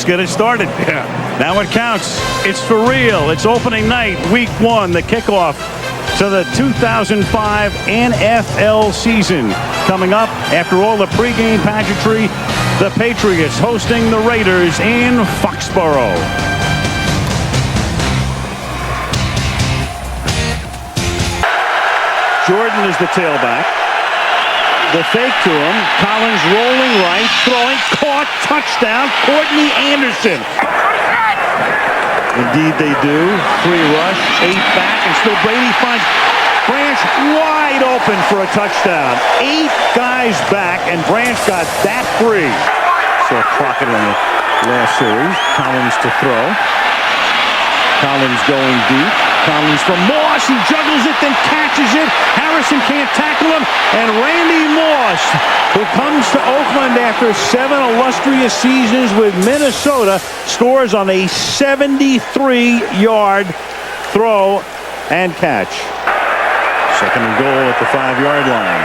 get it started. Yeah. Now it counts. It's for real. It's opening night, week 1, the kickoff to the 2005 NFL season. Coming up after all the pregame pageantry, the Patriots hosting the Raiders in Foxborough. Jordan is the tailback. The fake to him. Collins rolling right, throwing, caught, touchdown, Courtney Anderson. Indeed they do. 3 rush, 8 back, and still Brady finds Branch wide open for a touchdown. 8 guys back, and Branch got that free. Saw Crockett in the last series. Collins to throw. Collins going deep. Collins from Moss. He juggles it, then catches it. Harrison can't tackle him. And Randy Moss, who comes to Oakland after 7 illustrious seasons with Minnesota, scores on a 73-yard throw and catch. 2nd and goal at the 5-yard line.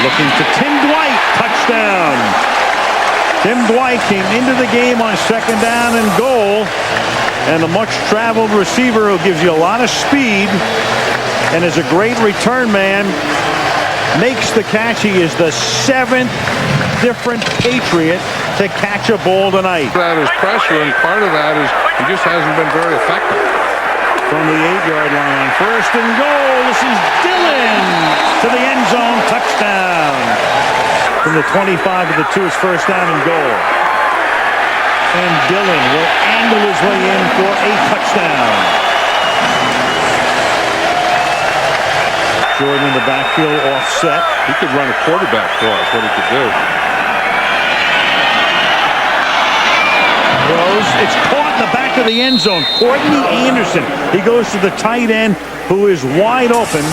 Looking to Tim Dwight. Touchdown. Tim Dwight came into the game on 2nd down and goal. And the much-traveled receiver who gives you a lot of speed and is a great return man makes the catch. He is the 7th different Patriot to catch a ball tonight. That is pressure, and part of that is he just hasn't been very effective. From the 8-yard line, 1st and goal. This is Dillon to the end zone. Touchdown. From the 25 to the 2, it's 1st down and goal. And Dillon will angle his way in for a touchdown. Jordan in the backfield, offset. He could run a quarterback for us, what he could do. Throws. It's caught in the back of the end zone. Courtney Anderson. He goes to the tight end, who is wide open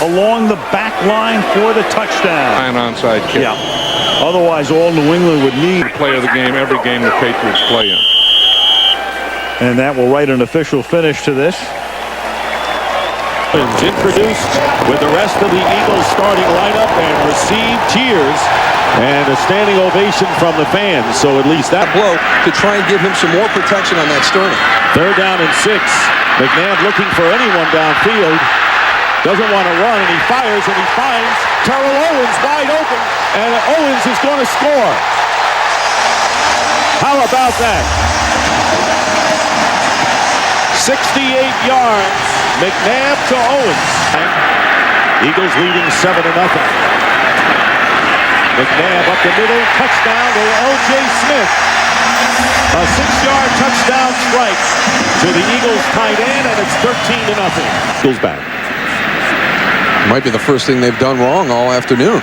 along the back line for the touchdown. An onside kick. Yeah. Otherwise, all New England would need. Play of the game, every game the Patriots play in. And that will write an official finish to this. Introduced with the rest of the Eagles starting lineup and received cheers and a standing ovation from the fans. So at least that blow to try and give him some more protection on that sternum. 3rd down and 6. McNabb looking for anyone downfield. Doesn't want to run, and he fires, and he finds Terrell Owens wide open, and Owens is going to score. How about that? 68 yards, McNabb to Owens. Eagles leading 7-0. McNabb up the middle, touchdown to L.J. Smith. A 6-yard touchdown strike to the Eagles tight end, and it's 13-0. Eagles back. Might be the first thing they've done wrong all afternoon.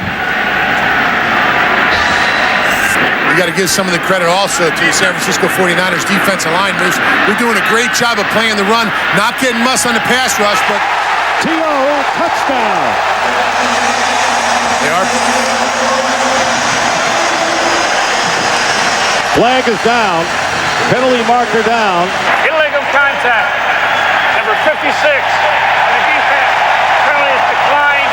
You got to give some of the credit also to the San Francisco 49ers defensive line. They're doing a great job of playing the run, not getting muss on the pass rush, but T.O. touchdown. They are. Flag is down. Penalty marker down. Illegal contact. Number 56. The defense. Penalty is declined.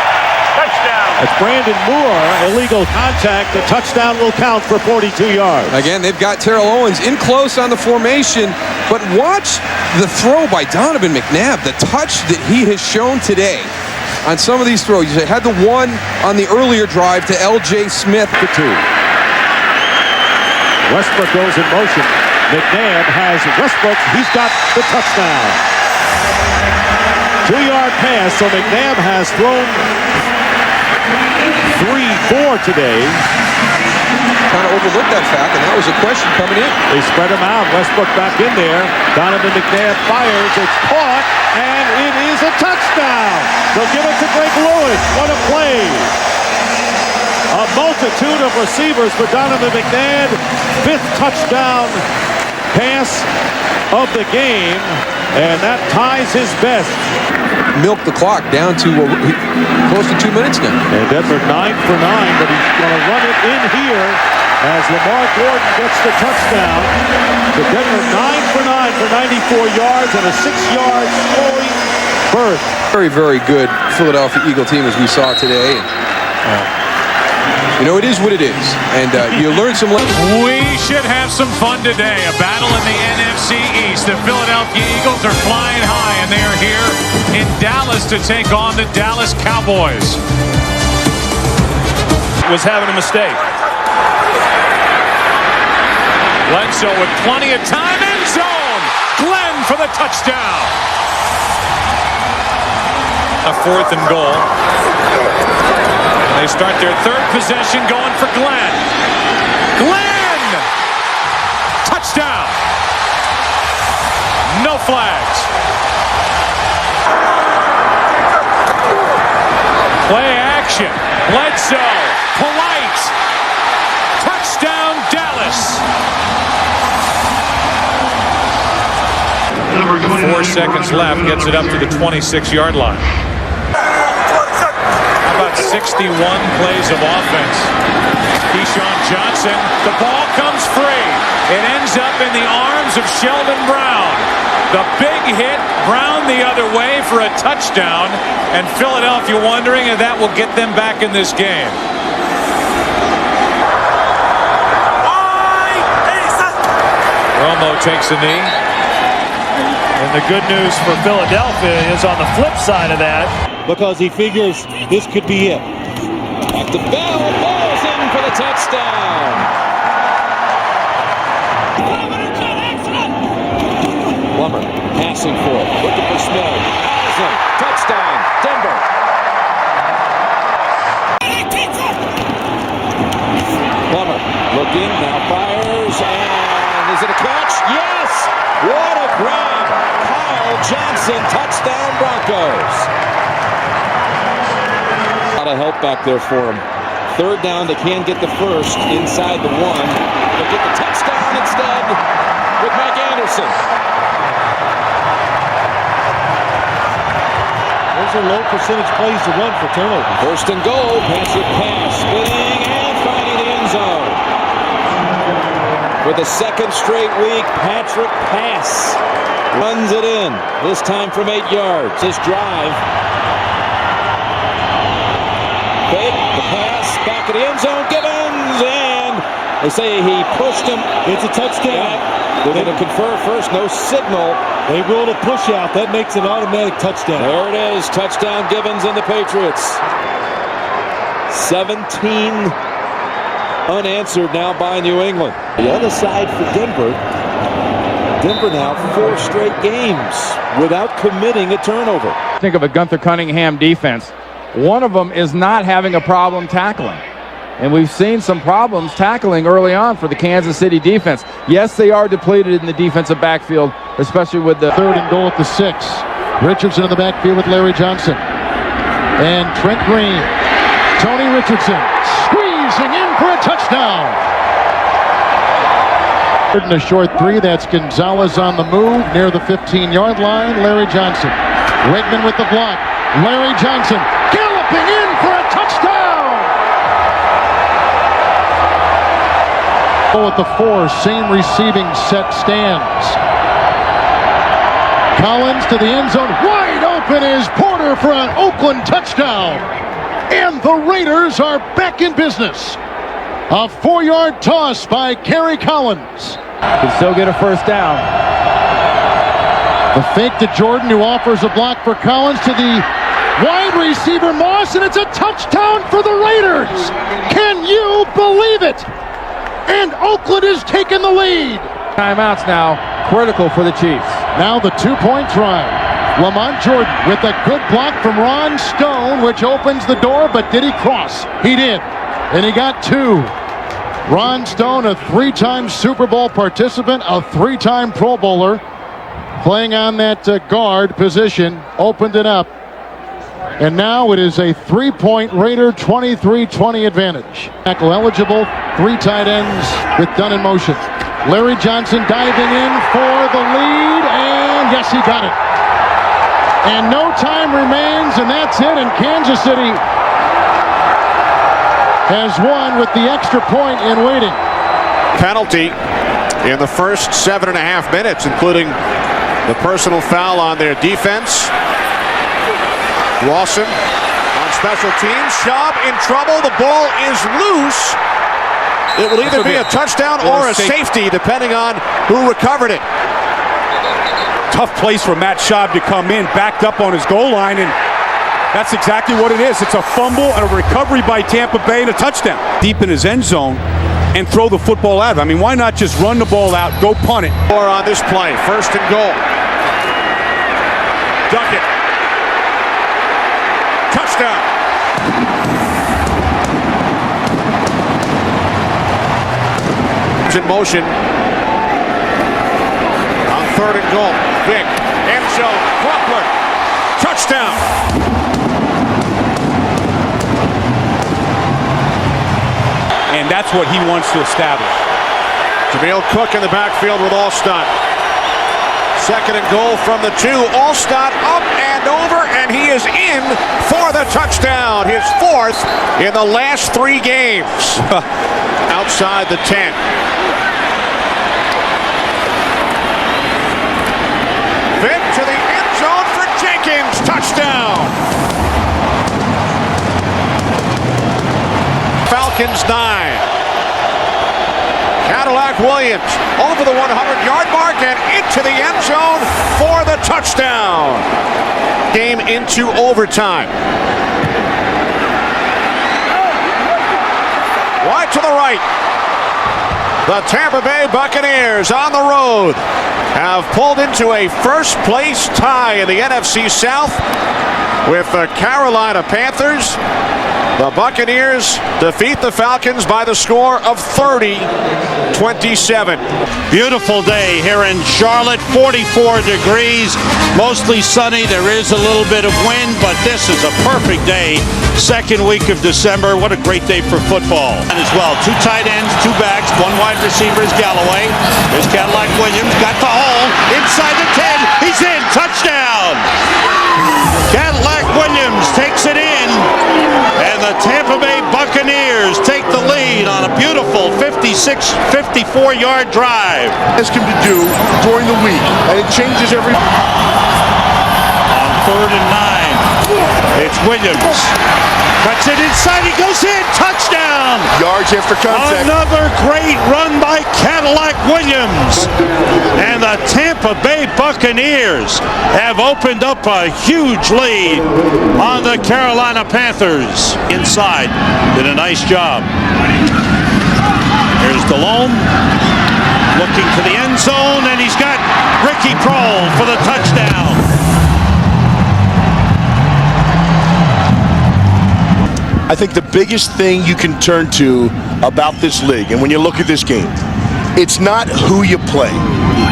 Touchdown. That's Brandon Moore. Illegal contact. The touchdown will count for 42 yards. Again, they've got Terrell Owens in close on the formation, but watch the throw by Donovan McNabb. The touch that he has shown today on some of these throws. He had the one on the earlier drive to L.J. Smith. The 2. Westbrook goes in motion. McNabb has Westbrook. He's got the touchdown. 2-yard pass, so McNabb has thrown 3-4 today. Kind of overlooked that fact, and that was a question coming in. They spread him out. Westbrook back in there. Donovan McNabb fires. It's caught, and it is a touchdown. They'll give it to Greg Lewis. What a play. A multitude of receivers for Donovan McNabb. 5th touchdown pass of the game, and that ties his best. Milk the clock down to close to 2 minutes now. And Denver 9 for 9, but he's going to run it in here as Lamar Gordon gets the touchdown. So Denver 9 for 9 for 94 yards and a 6-yard scoring berth. Very, very good Philadelphia Eagle team as we saw today. You know, it is what it is. And you learn some lessons. We should have some fun today. A battle in the NFC East. The Philadelphia Eagles are flying high, and they are here in Dallas to take on the Dallas Cowboys. Was having a mistake. Bledsoe with plenty of time. End zone. Glenn for the touchdown. A 4th and goal. They start their 3rd possession going for Glenn. Glenn! Touchdown! No flags. Play action. Bledsoe. Polite. Touchdown Dallas. 4 seconds left. Gets it up to the 26-yard line. About 61 plays of offense. Keyshawn Johnson, the ball comes free. It ends up in the arms of Sheldon Brown. The big hit, Brown the other way for a touchdown, and Philadelphia wondering if that will get them back in this game. Romo takes a knee. And the good news for Philadelphia is on the flip side of that, because he figures this could be it. Back to Bell. Ball's in for the touchdown. Plummer passing for it. Looking for Smith. Awesome. Touchdown. Denver. Plummer looking. Now fires. And is it a catch? Yes. What a grab. Kyle Johnson. Touchdown Broncos. A lot of help back there for him. 3rd down, they can get the 1st inside the 1. They'll get the touchdown instead with Mike Anderson. Those are low percentage plays to run for turnover. 1st and goal, Patrick pass, spinning and finding the end zone. For the 2nd straight week, Patrick pass runs it in. This time from 8 yards. His drive. Fake, the pass, back of the end zone, Gibbons, and they say he pushed him. It's a touchdown. Yeah, they're going to confer first, no signal. They ruled a push out. That makes an automatic touchdown. There it is, touchdown Gibbons and the Patriots. 17 unanswered now by New England. The other side for Denver. Denver now 4 straight games without committing a turnover. Think of a Gunther Cunningham defense. One of them is not having a problem tackling. And we've seen some problems tackling early on for the Kansas City defense. Yes, they are depleted in the defensive backfield, especially with the 3rd and goal at the 6. Richardson in the backfield with Larry Johnson. And Trent Green. Tony Richardson squeezing in for a touchdown. 3rd and a short 3. That's Gonzalez on the move near the 15-yard line. Larry Johnson. Wegman with the block. Larry Johnson galloping in for a touchdown! At the 4, same receiving set stands. Collins to the end zone, wide open is Porter for an Oakland touchdown. And the Raiders are back in business. A 4-yard toss by Kerry Collins. can still get a 1st down. The fake to Jordan, who offers a block for Collins to the wide receiver Moss, and it's a touchdown for the Raiders. Can you believe it? And Oakland is taking the lead. Timeouts now, critical for the Chiefs. Now the 2-point try. Lamont Jordan with a good block from Ron Stone, which opens the door, but did he cross? He did, and he got 2. Ron Stone, a 3-time Super Bowl participant, a 3-time Pro Bowler, playing on that guard position, opened it up. And now it is a 3-point Raider 23-20 advantage. Tackle eligible, 3 tight ends with Dunn in motion. Larry Johnson diving in for the lead, and yes, he got it. And no time remains, and that's it, and Kansas City has won with the extra point in waiting. Penalty in the first 7.5 minutes, including the personal foul on their defense. Lawson on special teams. Schaub in trouble. The ball is loose. It will either be a touchdown or a safety, depending on who recovered it. Tough place for Matt Schaub to come in, backed up on his goal line, and that's exactly what it is. It's a fumble and a recovery by Tampa Bay and a touchdown. Deep in his end zone and throw the football out. I mean, why not just run the ball out, go punt it? Or on this play, 1st and goal. Duckett. Touchdown. It's in motion. On 3rd and goal. Vick. End zone. Crawford. Touchdown. And that's what he wants to establish. Jameel Cook in the backfield with Alstott. 2nd and goal from the 2. Alstott up and over, and he is in for the touchdown. His 4th in the last 3 games. Outside the 10. Vick to the end zone for Jenkins. Touchdown. Falcons 9. Cadillac Williams over the 100-yard mark and into the end zone for the touchdown. Game into overtime. Wide to the right. The Tampa Bay Buccaneers on the road have pulled into a first-place tie in the NFC South with the Carolina Panthers. The Buccaneers defeat the Falcons by the score of 30-27. Beautiful day here in Charlotte, 44 degrees, mostly sunny. There is a little bit of wind, but this is a perfect day. 2nd week of December. What a great day for football. And as well, 2 tight ends, 2 backs, 1 wide receiver is Galloway. There's Cadillac Williams, got the hole, inside the 10, he's in, touchdown! Cadillac Williams takes it in, and the Tampa Bay Buccaneers take the lead on a beautiful 54-yard drive. Ask him to do during the week, and it changes every. On 3rd and 9, it's Williams. Cuts it inside, he goes in, touchdown! Yards after contact. Another great run by Cadillac Williams. And the Tampa Bay Buccaneers have opened up a huge lead on the Carolina Panthers. Inside, did a nice job. Here's Delhomme, looking to the end zone, and he's got Ricky Prohl for the touchdown. I think the biggest thing you can turn to about this league, and when you look at this game, it's not who you play,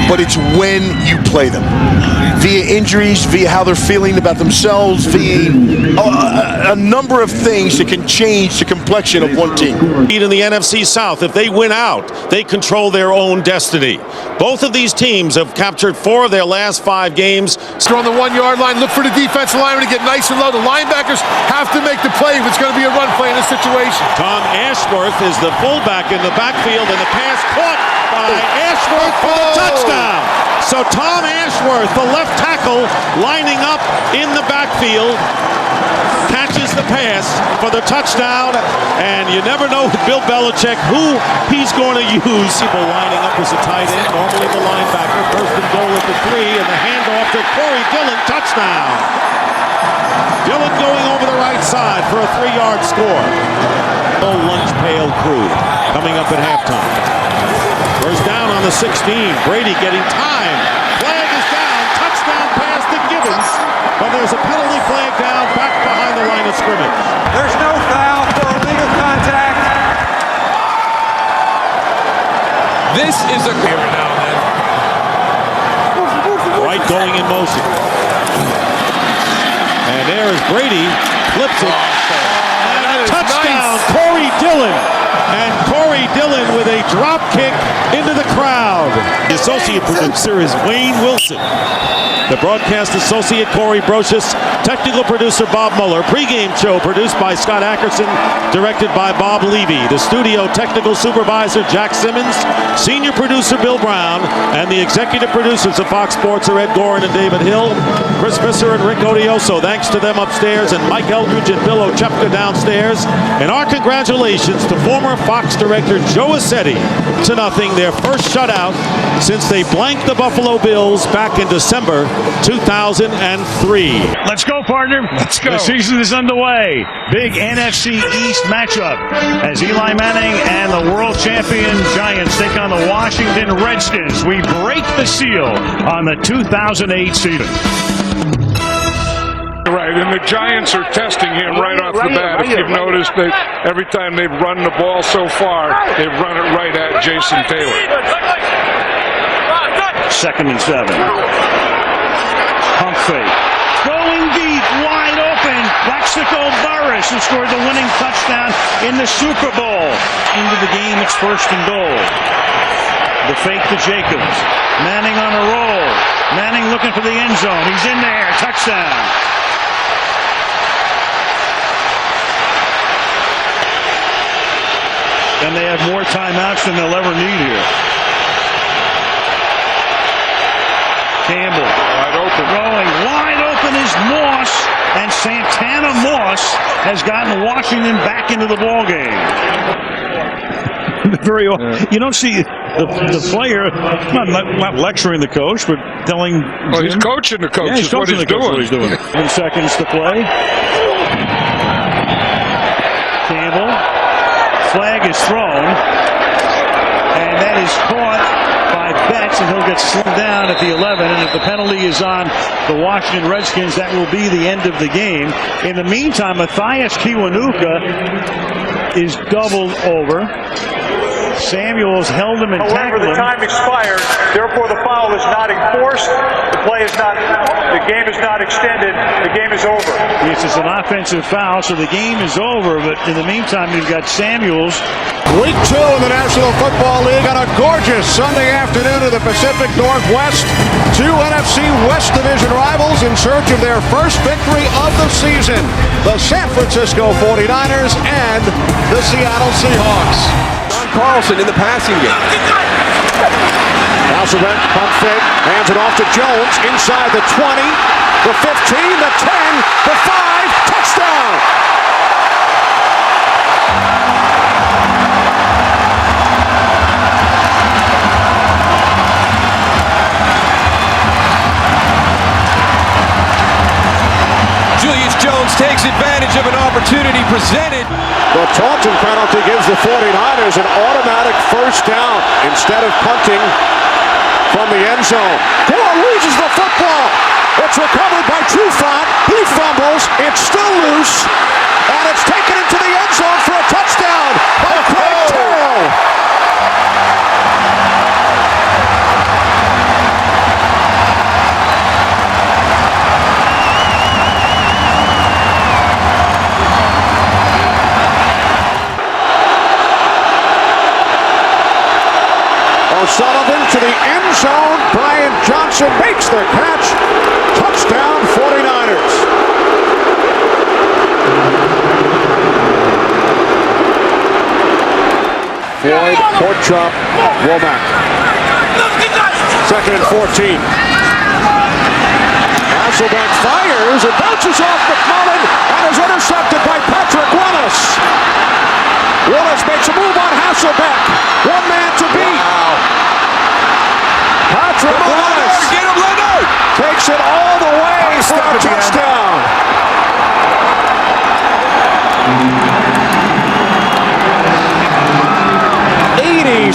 but it's when you play them. Via injuries, via how they're feeling about themselves, via a number of things that can change the complexion of one team. In the NFC South, if they win out, they control their own destiny. Both of these teams have captured 4 of their last 5 games. On the 1-yard line, look for the defensive lineman to get nice and low. The linebackers have to make the play if it's going to be a run play in this situation. Tom Ashworth is the fullback in the backfield, and the pass caught by Ashworth for the touchdown. So Tom Ashworth, the left tackle, lining up in the backfield, catches the pass for the touchdown, and you never know with Bill Belichick who he's going to use. People lining up as a tight end, normally the linebacker. 1st and goal at the 3, and the handoff to Corey Dillon, touchdown. Dillon going over the right side for a 3-yard score. Old lunch pail crew coming up at halftime. First down on the 16. Brady getting time. Flag is down. Touchdown pass to Gibbons. But there's a penalty flag down back behind the line of scrimmage. There's no foul for illegal contact. This is a Every now and then. Right going in motion. And there is Brady. Flips it. And a touchdown. Nice. Corey Dillon. And Corey Dillon with a drop kick into the crowd. The associate producer is Wayne Wilson. The broadcast associate, Corey Brocious. Technical producer, Bob Mueller. Pre-game show produced by Scott Ackerson, directed by Bob Levy. The studio technical supervisor, Jack Simmons. Senior producer, Bill Brown. And the executive producers of Fox Sports are Ed Gorin and David Hill. Chris Visser and Rick Odioso. Thanks to them upstairs. And Mike Eldridge and Bill Ochepka downstairs. And our congratulations to former Fox director Joe Assetti. 2-0, their first shutout since they blanked the Buffalo Bills back in December 2003. Let's go, partner. Let's go. The season is underway. Big NFC East matchup as Eli Manning and the world champion Giants take on the Washington Redskins. We break the seal on the 2008 season. Right, and the Giants are testing him right off the bat. If you've noticed, every time they've run the ball so far, they've run it right at Jason Taylor. 2nd and 7. Pump fake. Going deep, wide open. Plaxico Burress, who scored the winning touchdown in the Super Bowl. Into the game, it's 1st and goal. The fake to Jacobs. Manning on a roll. Manning looking for the end zone. He's in there. Touchdown. And they have more timeouts than they'll ever need here. Campbell. Wide open. Throwing wide open is Moss. And Santana Moss has gotten Washington back into the ballgame. You don't see the player not lecturing the coach, but telling. Well, he's coaching the coach. Yeah, he's coaching the coach. What he's doing. 7 seconds to play. Campbell. Flag is thrown, and that is caught by Betts, and he'll get slowed down at the 11. And if the penalty is on the Washington Redskins, that will be the end of the game. In the meantime, Matthias Kiwanuka is doubled over. Samuels held him and tackled him. However, the time expired. Therefore, the foul is not enforced. The game is not extended. The game is over. Yes, it's an offensive foul, so the game is over. But in the meantime, you've got Samuels. Week 2 in the National Football League on a gorgeous Sunday afternoon in the Pacific Northwest. 2 NFC West Division rivals in search of their first victory of the season. The San Francisco 49ers and the Seattle Seahawks. Carlson in the passing game. Hasselbeck, pump fake, hands it off to Jones, inside the 20, the 15, the 10, the 5, touchdown! Julius Jones takes advantage of an opportunity presented. The Taunton penalty gives the 49ers an automatic first down instead of punting from the end zone. Gore loses the football. It's recovered by Trufant. He fumbles. It's still loose. And it's taken into the end zone for a touchdown by Craig Terrell. O'Sullivan to the end zone. Brian Johnson makes the catch. Touchdown 49ers. Floyd, court chop, Womack. 2nd and 14. Hasselbeck fires. It bounces off McMullen and is intercepted by Patrick Willis. Willis makes a move on Hasselbeck. One man to beat. Wow. Patrick Willis Get him, Leonard! takes it all the way for a touchdown. 86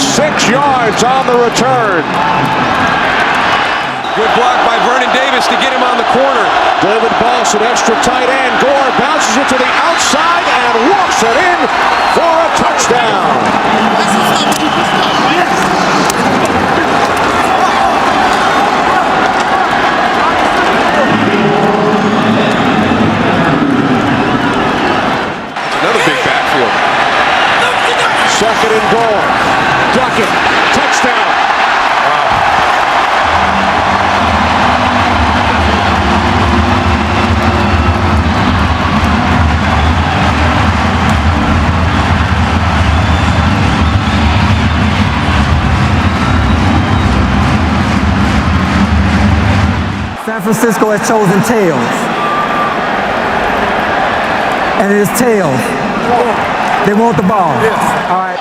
yards on the return. Good block by Vernon Davis to get him on the corner. David Boss, an extra tight end. Gore bounces it to the outside and walks it in for a touchdown. Second and goal. pocket. Touchdown. San Francisco has chosen tails. And it is tails. They want the ball. Yes. All right.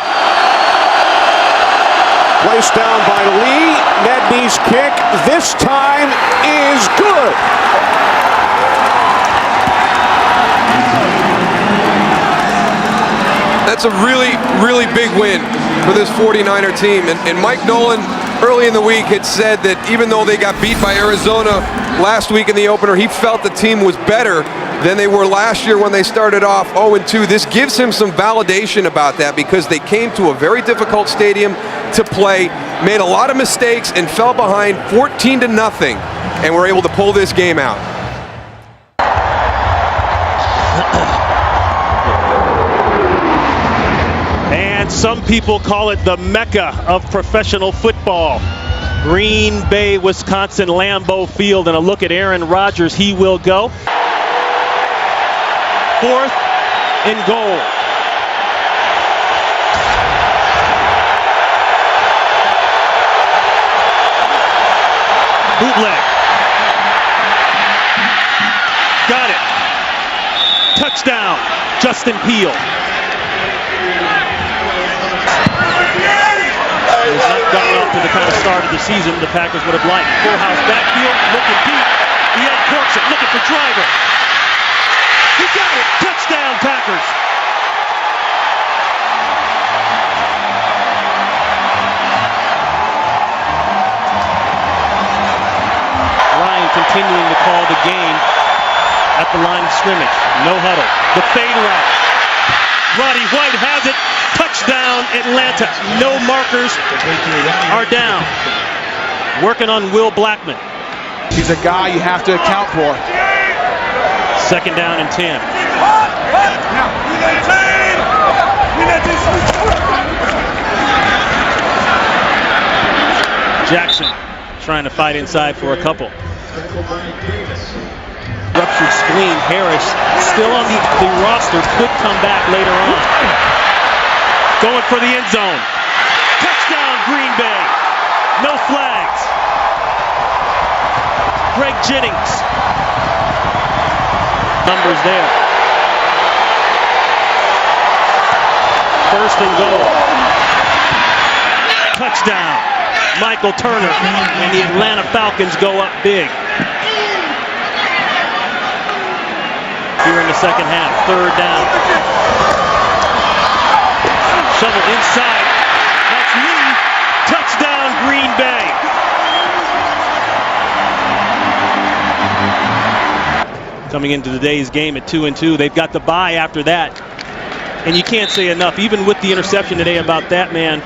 Placed down by Lee. Nedney's kick this time is good. That's a really, really big win for this 49er team. And Mike Nolan early in the week had said that even though they got beat by Arizona last week in the opener, he felt the team was better than they were last year when they started off 0-2. This gives him some validation about that because they came to a very difficult stadium to play, made a lot of mistakes, and fell behind 14-0, and were able to pull this game out. And some people call it the Mecca of professional football. Green Bay, Wisconsin, Lambeau Field, and a look at Aaron Rodgers. He will go. 4th and goal. Bootleg. Got it. Touchdown, Justin Peele. He's not gotten off to the kind of start of the season the Packers would have liked. Full house backfield, looking deep. He uncorks it, looking for Driver. He got it. Touchdown, Packers. Ryan continuing to call the game at the line of scrimmage. No huddle. The fade route. Roddy White has it. Touchdown, Atlanta. No markers are down. Working on Will Blackman. He's a guy you have to account for. 2nd down and 10. Jackson trying to fight inside for a couple. Ruptured spleen. Harris still on the roster. Could come back later on. Going for the end zone. Touchdown, Green Bay. No flags. Greg Jennings. Numbers there. 1st and goal. Touchdown. Michael Turner and the Atlanta Falcons go up big. Here in the second half, 3rd down. Shovel inside. That's Lee. Touchdown, Green Bay. Coming into today's game at 2-2. They've got the bye after that. And you can't say enough, even with the interception today, about that man,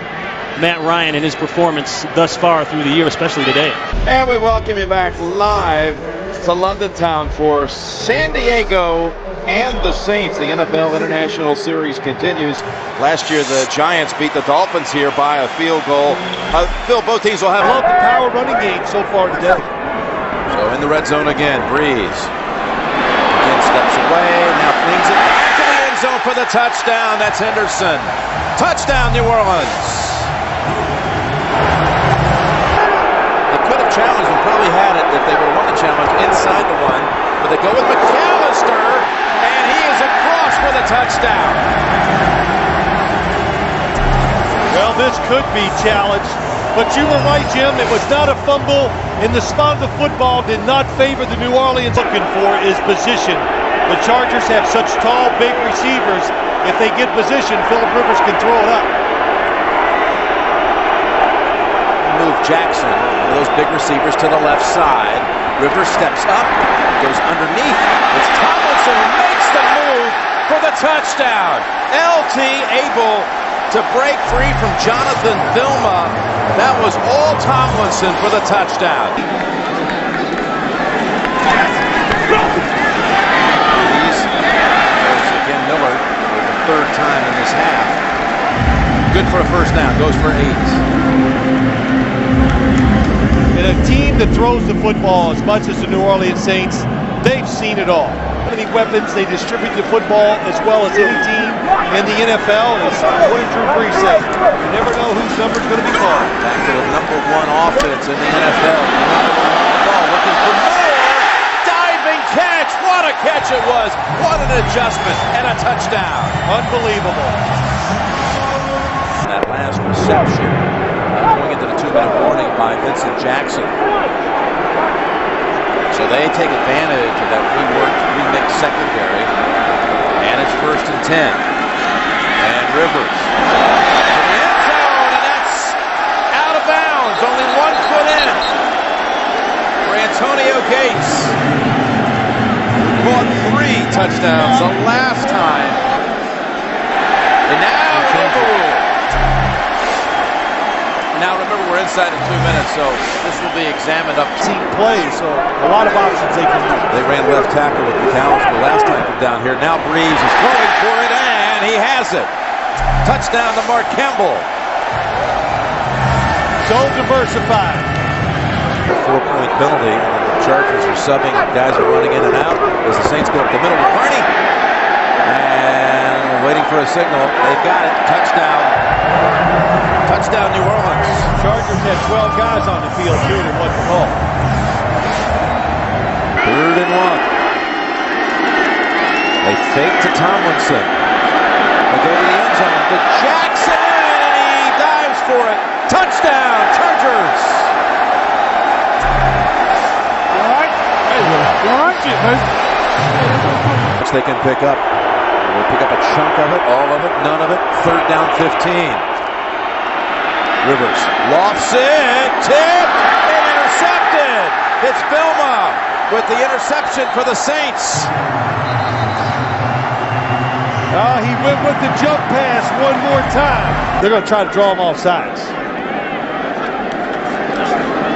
Matt Ryan, and his performance thus far through the year, especially today. And we welcome you back live to London Town for San Diego and the Saints. The NFL International Series continues. Last year, the Giants beat the Dolphins here by a field goal. Phil, both teams will have love the power running game so far today. So in the red zone again, Breeze. Again steps away, now flings it back to the end zone for the touchdown. That's Henderson. Touchdown, New Orleans. They could have challenged and probably had it if they would have won the challenge inside the one. But they go with McAllister, and he is across for the touchdown. Well, this could be challenged, but you were right, Jim. It was not a fumble, and the spot of the football did not favor the New Orleans. Looking for is position. The Chargers have such tall, big receivers. If they get position, Phillip Rivers can throw it up. Move Jackson, those big receivers to the left side. Rivers steps up, goes underneath. It's Tomlinson who makes the move for the touchdown. LT able to break free from Jonathan Vilma. That was all Tomlinson for the touchdown. Again, Miller for the 3rd time in this half. Good good for a first down. Goes for 8. In a team that throws the football as much as the New Orleans Saints, they've seen it all. How many weapons they distribute the football as well as any team in the NFL, as William Drew Brees said. You never know whose number's going to be called. Back to the #1 offense in the NFL. Ball looking for more. Diving catch. What a catch it was. What an adjustment and a touchdown. Unbelievable. That last reception going into the 2-minute warning by Vincent Jackson. So they take advantage of that remixed secondary. And it's 1st and 10. And Rivers in the end zone, and that's out of bounds. Only 1 foot in for Antonio Gates. Caught 3 touchdowns the last time. And now overruled. Now remember, we're inside of 2 minutes, so this will be examined up. Team play, so a lot of options they can use. They ran left tackle with McAllister last time from down here. Now Breeze is going for it, and he has it. Touchdown to Mark Campbell. So diversified. 4-point penalty. The Chargers are subbing. Guys are running in and out as the Saints go up the middle with Carney. And waiting for a signal. They've got it. Touchdown. Touchdown, New Orleans. Chargers had 12 guys on the field, too, that wasn't called. 3rd and 1. They fake to Tomlinson. They go to the end zone to Jackson, and he dives for it. Touchdown, Chargers. Which they can pick up. They'll pick up a chunk of it, all of it, none of it. 3rd down, 15. Rivers lofts it, tipped, and intercepted. It's Filma with the interception for the Saints. He went with the jump pass one more time. They're going to try to draw him off sides.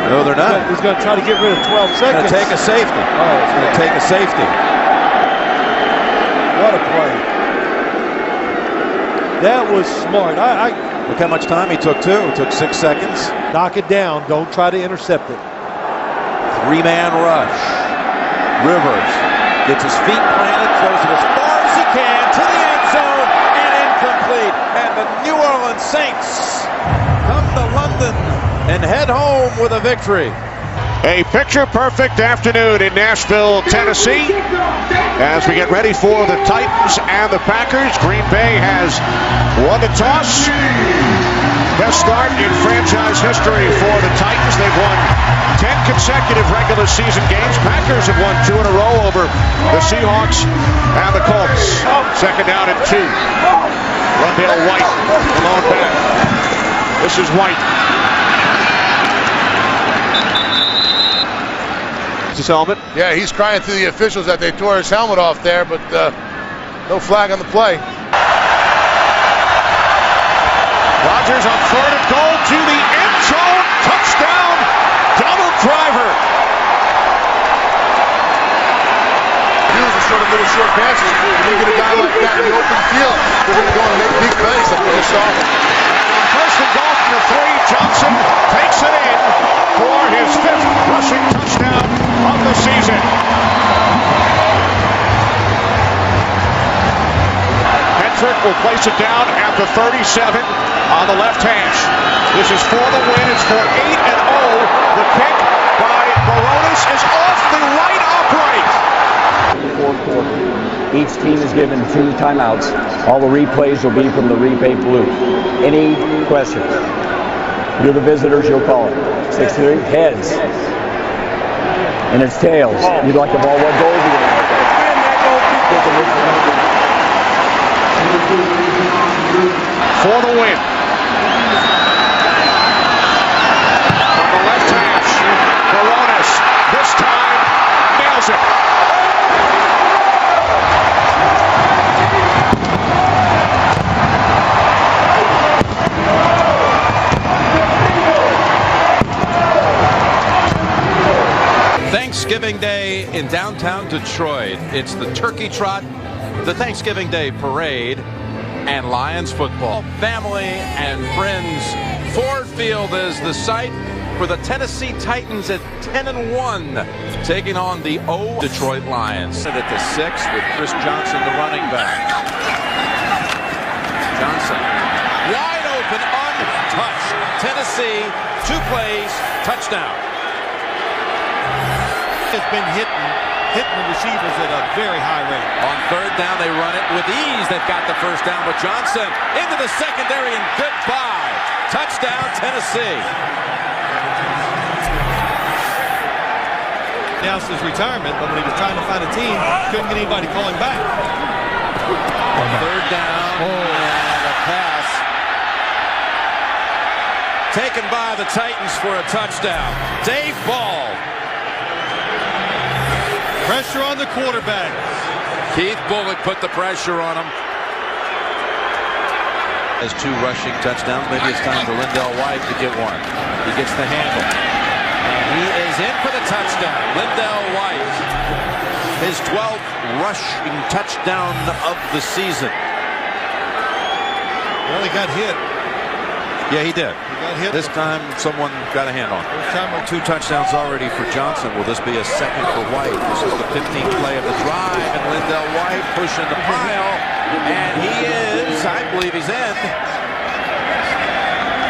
No, they're not. He's going to try to get rid of 12 seconds. Going to take a safety. Oh, it's going to take a safety. What a play. That was smart. Look how much time he took, too. It took 6 seconds. Knock it down. Don't try to intercept it. 3-man rush. Rivers gets his feet planted, throws it as far as he can to the end zone, and incomplete. And the New Orleans Saints come to London and head home with a victory. A picture-perfect afternoon in Nashville, Tennessee, as we get ready for the Titans and the Packers. Green Bay has won the toss. Best start in franchise history for the Titans. They've won 10 consecutive regular season games. Packers have won 2 in a row over the Seahawks and the Colts. 2nd down and 2. Rondale White, the lone back. This is White. His helmet. Yeah, he's crying to the officials that they tore his helmet off there, but no flag on the play. Rodgers on 3rd and goal to the end zone. Touchdown, double driver. Use a sort of little short passes. When you get a guy like that in the open field, they're going to go and make big plays like we just saw. 1st and goal from the 3. Johnson takes it in for his 5th rushing touchdown of the season. Hendrick will place it down at the 37 on the left hash. This is for the win. It's for 8-0. The kick by Baronis is off the right upright. Fourth quarter. Each team is given 2 timeouts. All the replays will be from the replay booth. Any questions? You're the visitors, you'll call it. 6-3, heads. And it's tails. You'd like the ball. What goal is he going to for the win. From the left hash, Baronis this time nails it. Thanksgiving Day in downtown Detroit. It's the Turkey Trot, the Thanksgiving Day Parade. and Lions football. Family and friends, Ford Field is the site for the Tennessee Titans at 10-1, taking on the Detroit Lions. At the 6 with Chris Johnson, the running back. Johnson, wide open, untouched. Tennessee, 2 plays, touchdown. It's been hitting the receivers at a very high rate. On 3rd down, they run it with ease. They've got the 1st down with Johnson into the secondary, and goodbye. Touchdown, Tennessee. Announced his retirement, but when he was trying to find a team, couldn't get anybody to call him back. 3rd down, and a pass taken by the Titans for a touchdown. Dave Ball. Pressure on the quarterback. Keith Bullock put the pressure on him. Has 2 rushing touchdowns. Maybe it's time for Lindell White to get one. He gets the handle. And he is in for the touchdown. Lindell White. His 12th rushing touchdown of the season. Well, he got hit. Yeah, he did. He got hit. This time, someone got a hand on him. 2 touchdowns already for Johnson. Will this be a 2nd for White? This is the 15th play of the drive, and Lindell White pushing the pile. And he is, I believe he's in.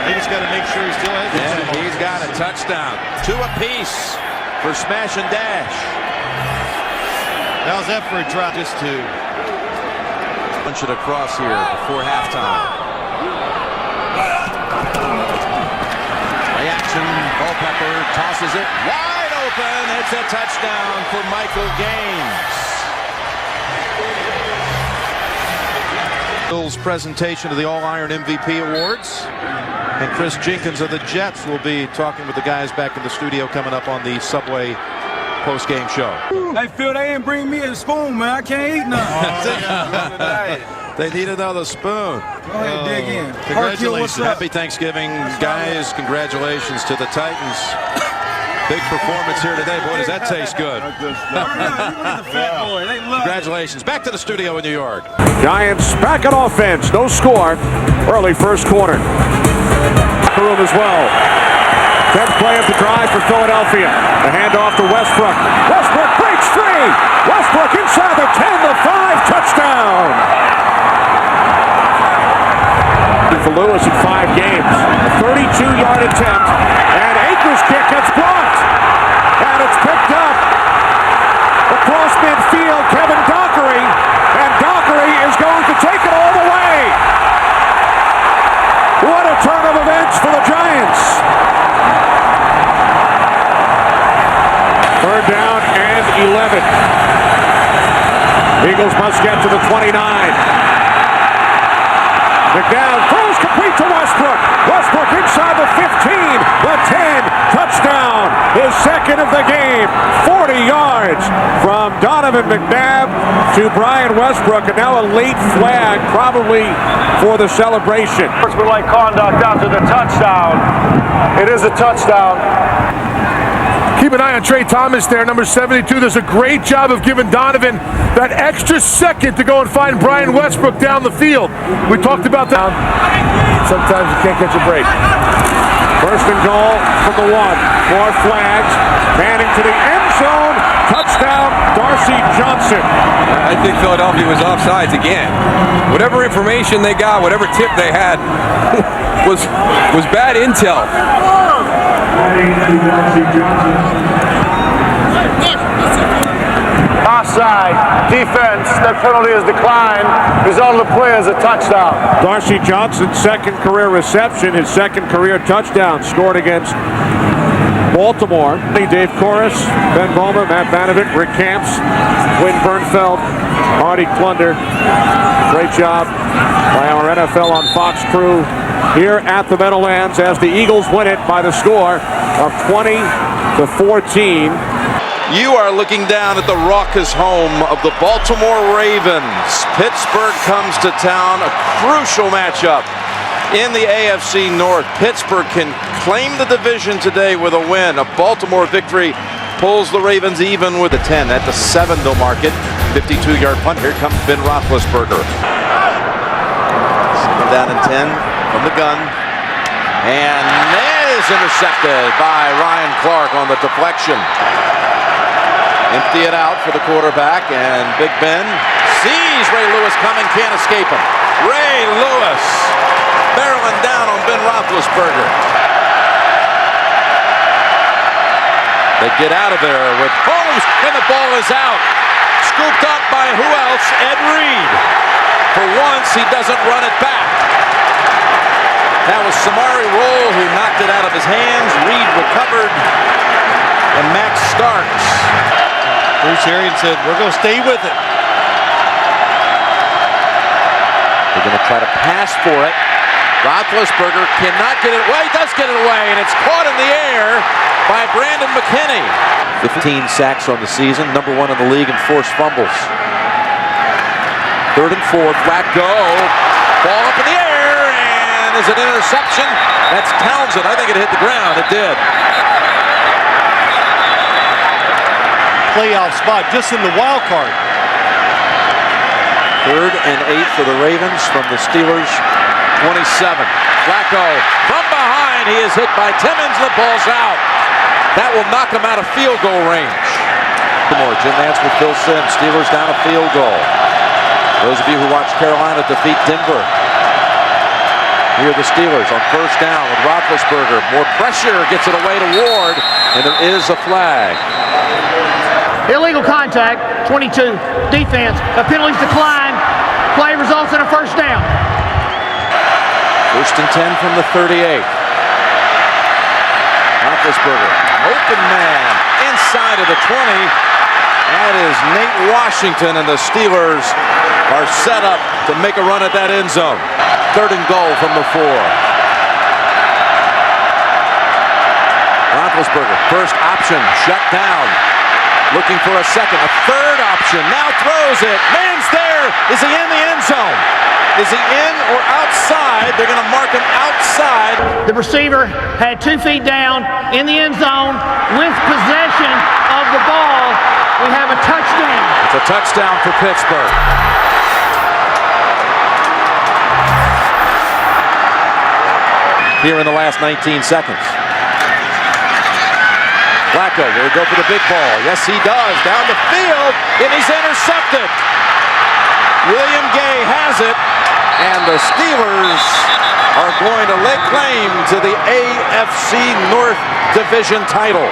They just got to make sure he still has it. And he's got a touchdown. 2 apiece for smash and dash. How's that for a drop? Just 2. Punch it across here before halftime. Play action. Culpepper tosses it wide open. It's a touchdown for Michael Gaines. Bill's presentation of the All-Iron MVP Awards. And Chris Jenkins of the Jets will be talking with the guys back in the studio coming up on the Subway post-game show. Hey, Phil, they ain't bring me a spoon, man. I can't eat nothing. They need another spoon. Go ahead, dig in. Congratulations. Happy Thanksgiving, guys. Congratulations to the Titans. Big performance here today. Boy, does that taste good. Congratulations. Back to the studio in New York. Giants back on offense. No score. Early 1st quarter. Room as well. 10th play of the drive for Philadelphia. The handoff to Westbrook. Westbrook breaks free. Westbrook inside the 10, the 5, touchdown. For Lewis in 5 games. A 32-yard attempt. And Akers' kick gets blocked. And it's picked up across midfield. Kevin Dockery. And Dockery is going to take it all the way. What a turn of events for the Giants. 3rd down and 11. Eagles must get to the 29. McNabb throws complete to Westbrook. Westbrook inside the 15, the 10, touchdown. His 2nd of the game. 40 yards from Donovan McNabb to Brian Westbrook, and now a late flag probably for the celebration. Sportsmanlike conduct after the touchdown. It is a touchdown. Keep an eye on Trey Thomas there, number 72. Does a great job of giving Donovan that extra second to go and find Brian Westbrook down the field. We talked about that. Sometimes you can't catch a break. 1st and goal from the 1. More flags. Manning to the end zone. Touchdown, Darcy Johnson. I think Philadelphia was offsides again. Whatever information they got, whatever tip they had, was bad intel. Offside. Defense. That penalty is declined. Result of the play is a touchdown. Darcy Johnson's 2nd career reception, his 2nd career touchdown, scored against Baltimore. Dave Corus, Ben Vollmer, Matt Vanovic, Rick Camps, Wynn Bernfeld, Artie Klunder. Great job by our NFL on Fox crew here at the Meadowlands as the Eagles win it by the score of 20-14. You are looking down at the raucous home of the Baltimore Ravens. Pittsburgh comes to town, a crucial matchup in the AFC North. Pittsburgh can claim the division today with a win. A Baltimore victory pulls the Ravens even with a 10. At the 7, they'll mark it. 52-yard punt. Here comes Ben Roethlisberger. Second down and 10 from the gun. And is intercepted by Ryan Clark on the deflection. Empty it out for the quarterback, and Big Ben sees Ray Lewis coming, can't escape him. Ray Lewis barreling down on Ben Roethlisberger. They get out of there with Holmes, and the ball is out. Scooped up by who else? Ed Reed. For once, he doesn't run it back. That was Samari Rolle who knocked it out of his hands. Reed recovered. And Max Starks. Bruce Arians said, we're going to stay with it. They're going to try to pass for it. Roethlisberger cannot get it away. He does get it away, and it's caught in the air by Brandon McKinney. 15 sacks on the season, number 1 in the league in forced fumbles. 3rd and 4, Flacco. Ball up in the air, and is it an interception? That's Townsend. I think it hit the ground. It did. Playoff spot just in the wild card. 3rd and 8 for the Ravens from the Steelers' 27. Flacco from behind. He is hit by Timmons. The ball's out. That will knock him out of field goal range. Jim Nantz with Phil Simms. Steelers down a field goal. Those of you who watched Carolina defeat Denver. Here are the Steelers on 1st down with Roethlisberger. More pressure, gets it away to Ward, and there is a flag. Illegal contact, 22. Defense, the penalties decline. Play results in a 1st down. 1st and 10 from the 38. Roethlisberger, open man, inside of the 20. That is Nate Washington, and the Steelers are set up to make a run at that end zone. 3rd and goal from the 4. Roethlisberger, first option, shut down. Looking for a second, a 3rd option, now throws it. Man's there. Is he in the end zone? Is he in or outside? They're going to mark him outside. The receiver had 2 feet down in the end zone with possession of the ball. We have a touchdown. It's a touchdown for Pittsburgh. Here in the last 19 seconds. Flacco will go for the big ball. Yes, he does. Down the field, and he's intercepted. William Gay has it, and the Steelers are going to lay claim to the AFC North Division title.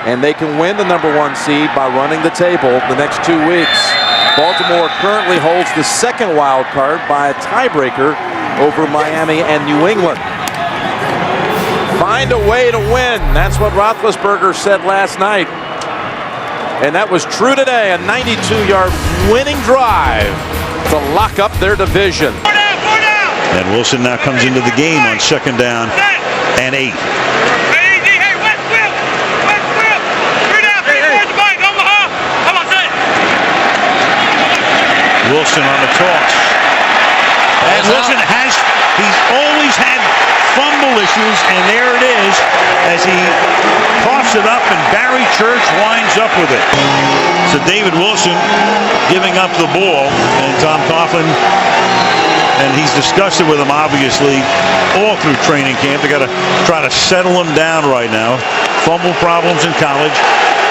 And they can win the number 1 seed by running the table the next 2 weeks. Baltimore currently holds the 2nd wild card by a tiebreaker over Miami and New England. Find a way to win. That's what Roethlisberger said last night. And that was true today. A 92-yard winning drive to lock up their division. And Wilson now comes into the game on 2nd down and 8. Wilson on the toss. And Wilson he's always had fumble issues, and there it is as he coughs it up, and Barry Church winds up with it. So David Wilson giving up the ball, and Tom Coughlin, and he's discussed it with him obviously all through training camp. They got to try to settle him down right now. Fumble problems in college.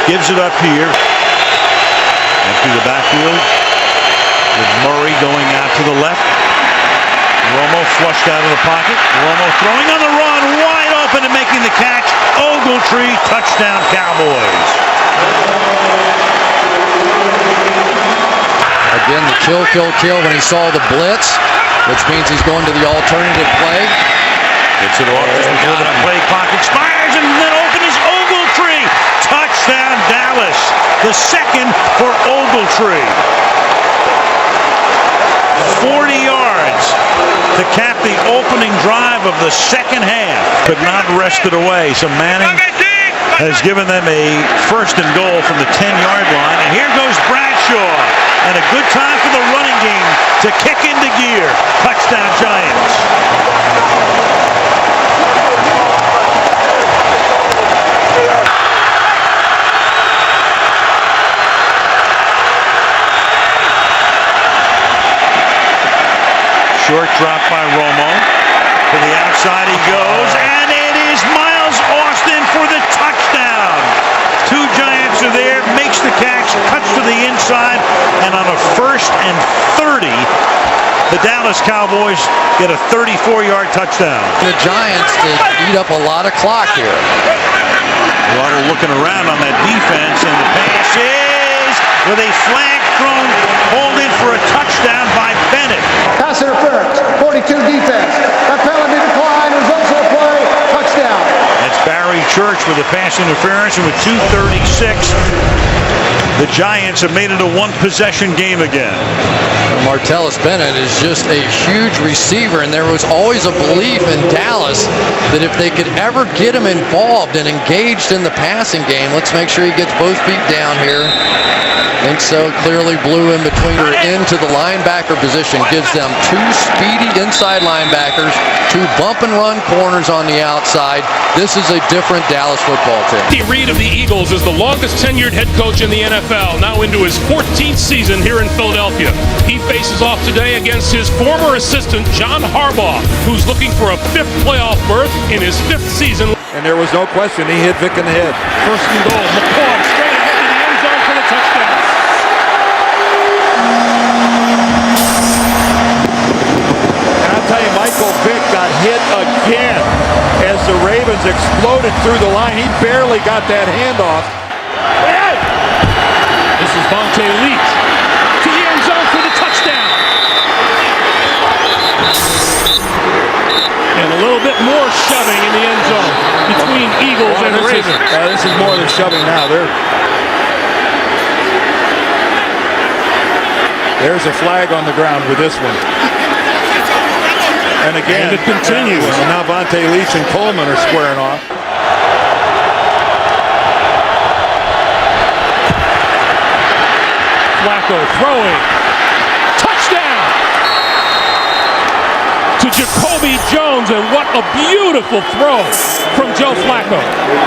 Gives it up here and through the backfield with Murray going out to the left. Romo flushed out of the pocket. Romo throwing on the run, wide open and making the catch. Ogletree, touchdown Cowboys. Again, the kill when he saw the blitz, which means he's going to the alternative play. Gets it off just before the play clock expires, and then open is Ogletree. Touchdown Dallas. The 2nd for Ogletree. 40 yards to cap the opening drive of the 2nd half. Could not wrest it away. So Manning has given them a 1st and goal from the 10-yard line. And here goes Bradshaw. And a good time for the running game to kick into gear. Touchdown Giants. Short drop by Romo. To the outside he goes, and it is Miles Austin for the touchdown. Two Giants are there, makes the catch, cuts to the inside, and on a 1st and 30, the Dallas Cowboys get a 34-yard touchdown. The Giants eat up a lot of clock here. Waddle looking around on that defense, and the pass is with a flag thrown, pulled in for a touchdown by Bennett. Pass interference, 42 defense. That penalty decline results in a play, touchdown. That's Barry Church with a pass interference, and with 2:36, the Giants have made it a one-possession game again. Martellus Bennett is just a huge receiver, and there was always a belief in Dallas that if they could ever get him involved and engaged in the passing game, let's make sure he gets both feet down here. Think so. Clearly blew in between or into the linebacker position. Gives them two speedy inside linebackers, two bump and run corners on the outside. This is a different Dallas football team. Andy Reid of the Eagles is the longest tenured head coach in the NFL, now into his 14th season here in Philadelphia. He faces off today against his former assistant, John Harbaugh, who's looking for a 5th playoff berth in his 5th season. And there was no question, he hit Vic in the head. 1st and goal, McCoy straight ahead to the end zone for the touchdown. And I'll tell you, Michael Vick got hit again as the Ravens exploded through the line. He barely got that handoff. This is Vontae Leach to the end zone for the touchdown. And a little bit more shoving in the end zone between Eagles and Ravens. This is more than shoving now. There's a flag on the ground with this one. And again, and it continues. And now Vontae Leach and Coleman are squaring off. Flacco throwing. Touchdown to Jacoby Jones, and what a beautiful throw from Joe Flacco.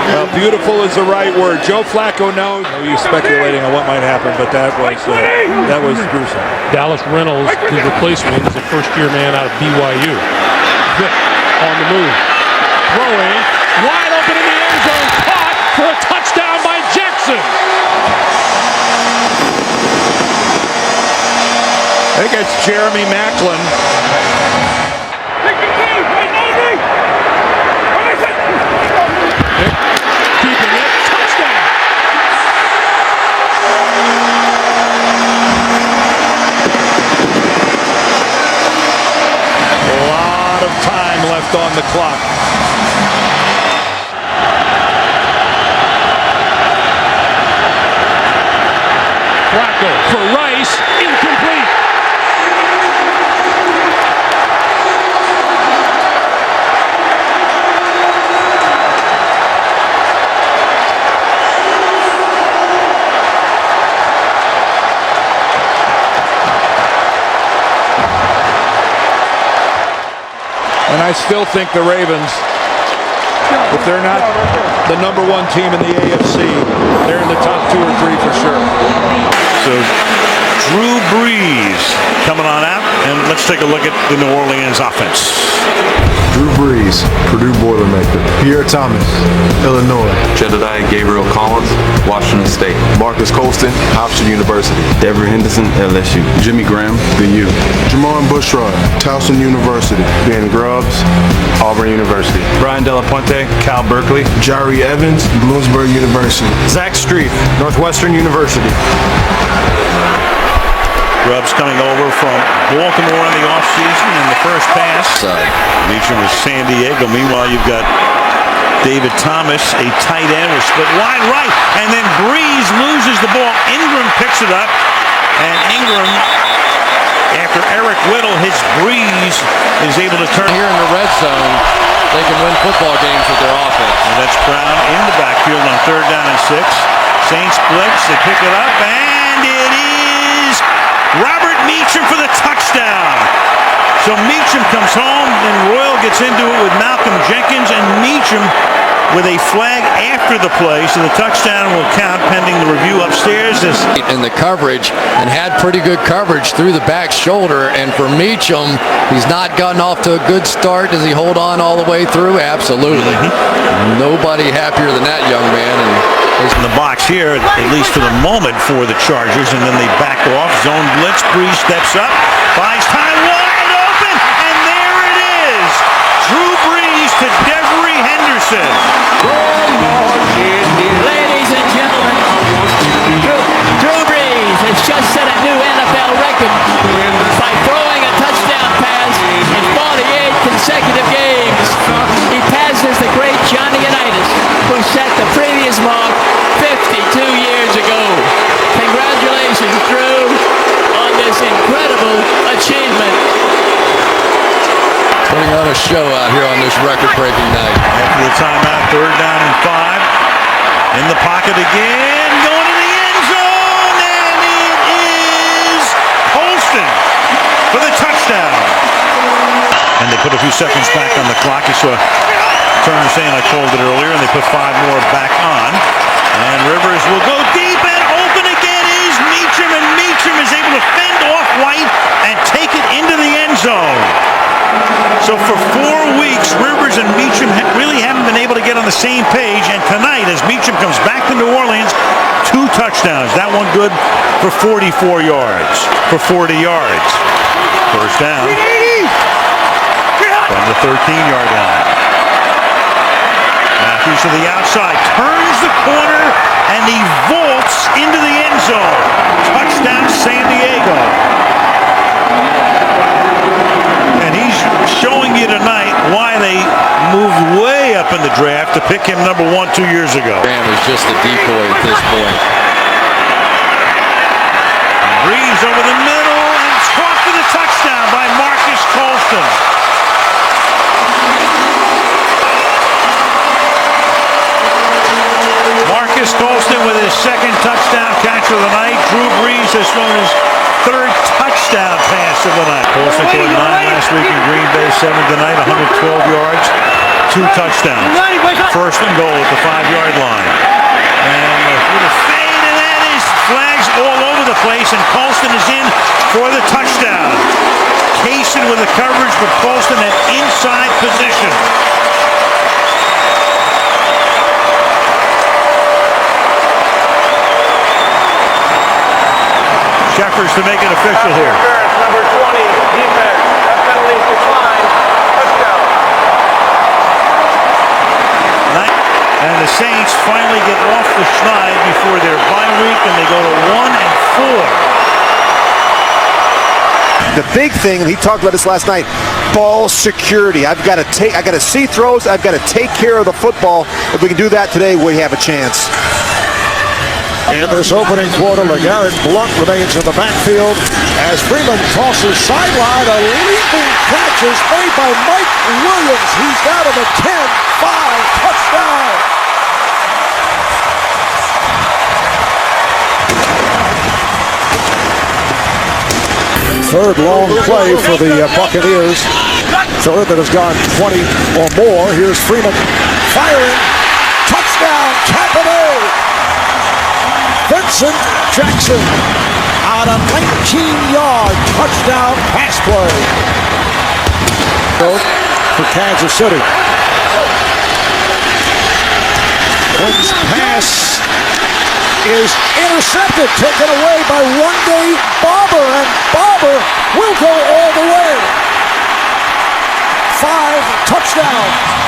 Well, beautiful is the right word. Joe Flacco knows. He's speculating on what might happen, but that was gruesome. Dallas Reynolds, his replacement, is a first-year man out of BYU. Vick on the move. Throwing. Wide open in the end zone. Caught for a touchdown by Jackson. I think it's Jeremy Maclin. Keeping it. Touchdown. A lot of time left on the clock. Flacco for Rice. Incomplete. And I still think the Ravens, if they're not the #1 team in the AFC, they're in the top 2 or 3 for sure. So Drew Brees coming on out, and let's take a look at the New Orleans offense. Drew Brees, Purdue Boilermaker. Pierre Thomas, Illinois. Jedediah Gabriel Collins, Washington State. Marcus Colston, Hofstra University. Dever Henderson, LSU. Jimmy Graham, the U. Jamon Bushrod, Towson University. Ben Grubbs, Auburn University. Brian Delapuente, Cal Berkeley. Jari Evans, Bloomsburg University. Zach Streif, Northwestern University. Grubbs coming over from Baltimore in the offseason in the first pass. Meacham was San Diego. Meanwhile, you've got David Thomas, a tight end, was split wide right, and then Brees loses the ball. Ingram picks it up, and Ingram, after Eric Whittle hits Brees, is able to turn. Here in the red zone, they can win football games with their offense. And that's Brown in the backfield on 3rd down and 6. Saints blitz, they pick it up, and it is Robert Meacham for the touchdown. So Meacham comes home, and Royal gets into it with Malcolm Jenkins, and Meacham with a flag after the play, so the touchdown will count pending the review upstairs. In the coverage and had pretty good coverage through the back shoulder. And for Meacham, he's not gotten off to a good start. Does he hold on all the way through? Absolutely. Nobody happier than that young man. And in the box here, at least for the moment, for the Chargers, and then they back off. Zone blitz. Breeze steps up, buys time, wide open, and there it is. Drew Brees to Devery Henderson. Ladies and gentlemen, Drew Brees has just set a new NFL record by throwing a touchdown pass in 48 consecutive games. He passes the great Johnny Unitas, who set the previous mark 52 years ago. Congratulations, Drew, on this incredible achievement. putting on a show out here on this record-breaking night. After the timeout, 3rd down and 5. In the pocket again, going to the end zone, and it is Holston for the touchdown. And they put a few seconds back on the clock. You saw Turner saying I called it earlier, and they put 5 more back on. And Rivers will go deep, and open again is Meacham, and Meacham is able to fend off White and take it into the end zone. So for 4 weeks, Rivers and Meacham really haven't been able to get on the same page. And tonight, as Meacham comes back to New Orleans, 2 touchdowns. That one good for 44 yards, for 40 yards. First down from the 13-yard line. Matthews to the outside, turns the corner, and he vaults into the end zone. Touchdown, San Diego. And he's showing you tonight why they moved way up in the draft to pick him number 1 2 years ago. Graham is just a decoy at this point. Breeze over the middle and caught for the touchdown by Marcus Colston. Marcus Colston with his 2nd touchdown catch of the night. Drew Brees has thrown his 3rd touchdown pass of the night. Colston scored 9 last week in Green Bay, 7 tonight, 112 yards, 2 touchdowns. 1st and goal at the 5-yard line. And with a fade, and that is flags all over the place, and Colston is in for the touchdown. Kaysen with the coverage, but Colston at inside position. Shepherds to make it official here. Number 20, defense. That penalty declined. Touchdown. And the Saints finally get off the schneid before their bye week, and they go to 1-4. The big thing, and he talked about this last night, ball security. I got to see throws. I've got to take care of the football. If we can do that today, we have a chance. In this opening quarter, LeGarrette Blount remains in the backfield as Freeman tosses sideline. A leaping catch is made by Mike Williams. He's down to the 10-5 touchdown. Third long play for the Buccaneers. Third that has gone 20 or more. Here's Freeman firing. Touchdown, Tampa Bay. Vincent Jackson on a 19-yard touchdown pass play for Kansas City. Quinn's pass is intercepted, taken away by one-day Barber, and Barber will go all the way. 5 touchdowns.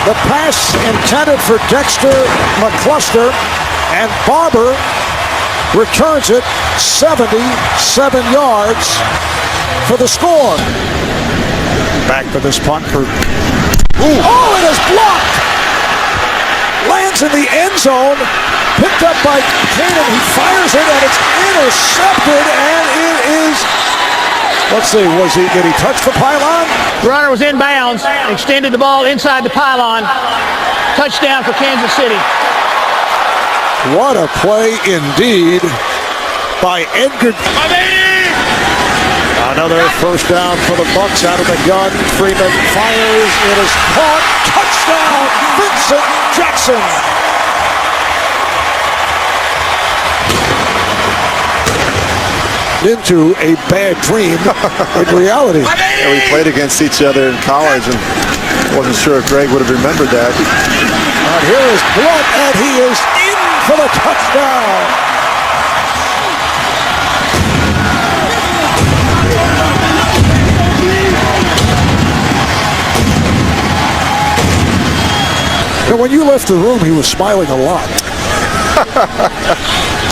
The pass intended for Dexter McCluster, and Barber returns it 77 yards for the score. Back for this punt for... Oh, it is blocked! Lands in the end zone, picked up by Cannon. He fires it, and it's intercepted, and it is... Let's see, did he touch the pylon? The runner was inbounds, extended the ball inside the pylon. Touchdown for Kansas City. What a play indeed by Edgar. Another first down for the Bucs out of the gun. Freeman fires. It is caught. Touchdown, Vincent Jackson. Into a bad dream in reality. Yeah, we played against each other in college, and wasn't sure if Greg would have remembered that. And here is Blunt, and he is in for the touchdown. And when you left the room, he was smiling a lot.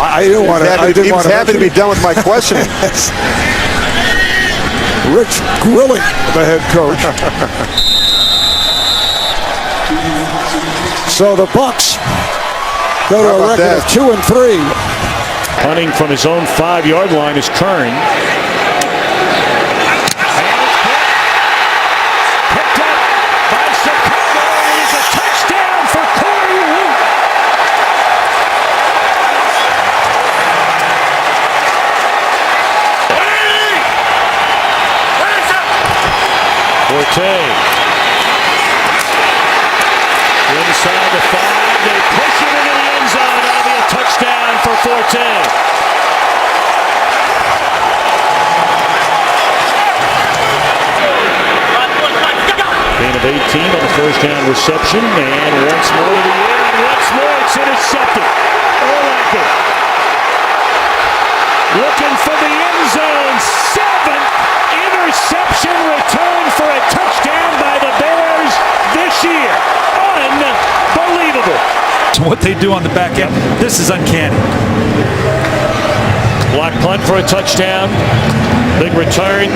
I didn't want to. He was happy to be done with my questioning. Rich grilling the head coach. So the Bucs go to a record of 2-3. Punting from his own 5-yard line is Kern. Forte. Inside the 5, they push it into the end zone. That'll be a touchdown for Forte. Gain of 18 on the first down reception, and once more to the air, and once more it's intercepted. Urlacher looking for the end zone. 7th interception return for a touchdown by the Bears this year. Unbelievable. What they do on the back end, this is uncanny. Block punt for a touchdown. Big return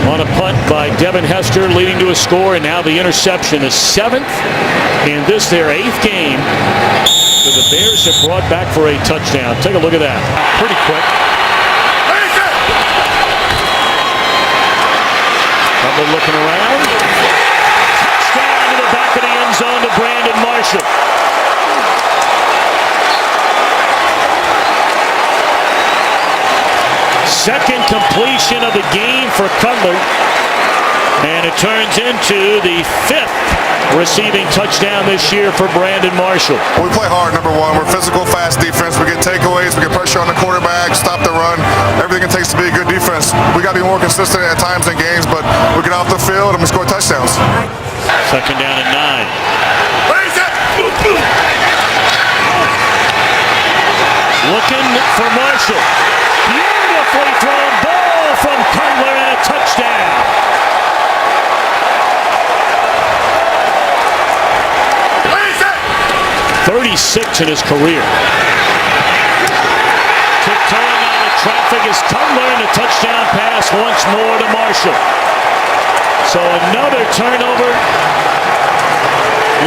on a punt by Devin Hester, leading to a score, and now the interception is 7th in this their 8th game that the Bears have brought back for a touchdown. Take a look at that. Pretty quick. Looking around. Touchdown to the back of the end zone to Brandon Marshall. Second completion of the game for Cutler. And it turns into the 5th receiving touchdown this year for Brandon Marshall. We play hard, number one. We're physical, fast defense. We get takeaways. We get pressure on the quarterback, stop the run. Everything it takes to be a good defense. We got to be more consistent at times in games, but we get off the field and we score touchdowns. Second down and 9. Looking for Marshall. Beautifully thrown ball from Cutler and a touchdown. 36 in his career. Tiptoeing out of traffic is Cutler, and a touchdown pass once more to Marshall. So another turnover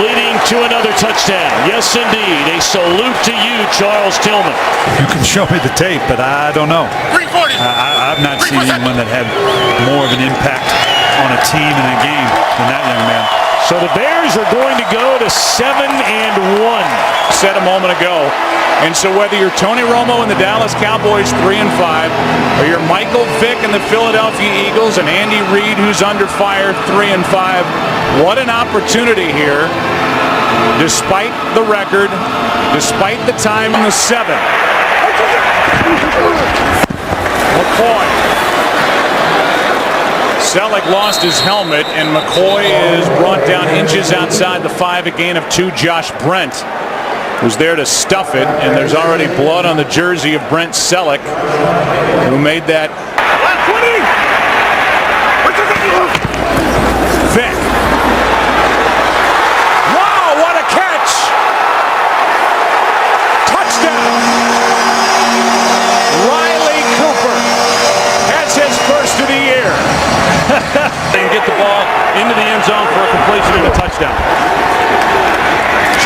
leading to another touchdown. Yes, indeed. A salute to you, Charles Tillman. You can show me the tape, but I don't know. I've not seen anyone that had more of an impact on a team in a game than that young man. So the Bears are going to go to 7-1. Said a moment ago. And so whether you're Tony Romo and the Dallas Cowboys 3-5, or you're Michael Vick and the Philadelphia Eagles and Andy Reid, who's under fire, 3-5, what an opportunity here. Despite the record, despite the time in the 7th. McCoy. Selleck lost his helmet, and McCoy is brought down inches outside the 5, a gain of 2. Josh Brent was there to stuff it, and there's already blood on the jersey of Brent Selleck, who made that. Vick. Wow, what a catch! Touchdown! Riley Cooper has his first of the year. And get the ball into the end zone for a completion and a touchdown.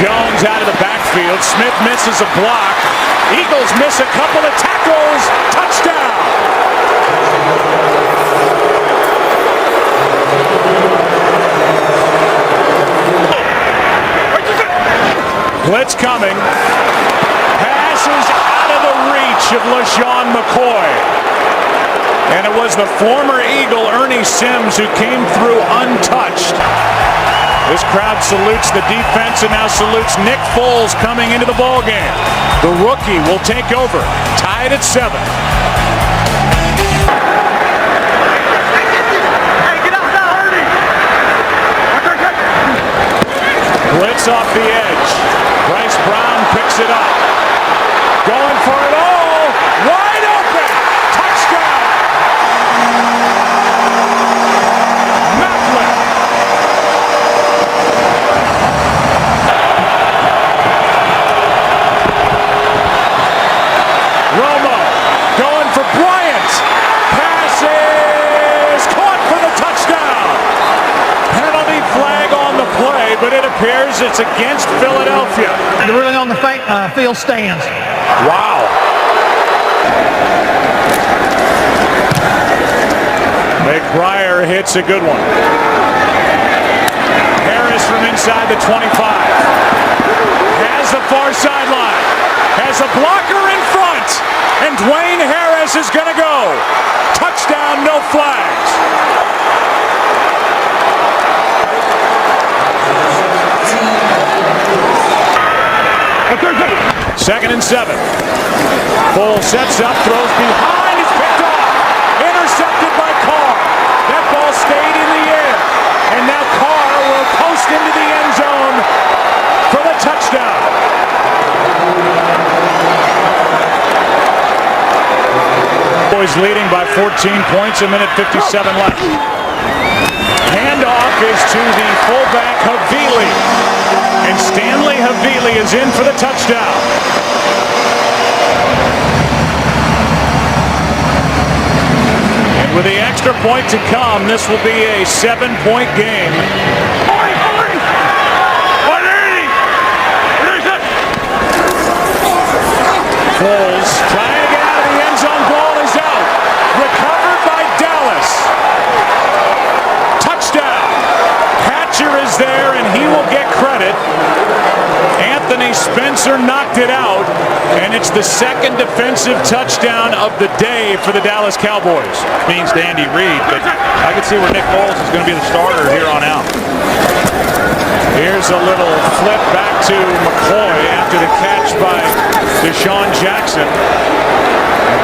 Jones out of the backfield. Smith misses a block. Eagles miss a couple of tackles. Touchdown. Blitz coming. Passes out of the reach of LaShawn McCoy. And it was the former Eagle, Ernie Sims, who came through untouched. This crowd salutes the defense and now salutes Nick Foles coming into the ballgame. The rookie will take over, tied at 7. Blitz off the edge. Bryce Brown picks it up. Going for it all. Wide open. Touchdown. Macklin. Romo going for Bryant. Passes caught for the touchdown. Penalty flag on the play, but it appears it's against Philadelphia. They're really on the field stands. Wow. McBriar hits a good one. Harris from inside the 25. Has the far sideline. Has a blocker in front. And Dwayne Harris is going to go. Touchdown, no flags. Second and 7. Foles sets up, throws behind, is picked off. Intercepted by Carr. That ball stayed in the air. And now Carr will post into the end zone for the touchdown. Boys leading by 14 points, a minute 57 left. Handoff is to the fullback Havili. And Stanley Havili is in for the touchdown. And with the extra point to come, this will be a 7-point game. Foles trying to get out of the end zone. Ball is out. Recovered by Dallas. Touchdown. Hatcher is there, and he will get credit. Anthony Spencer knocked it out, and it's the second defensive touchdown of the day for the Dallas Cowboys. Means to Andy Reid, but I can see where Nick Foles is going to be the starter here on out. Here's a little flip back to McCoy after the catch by Deshaun Jackson.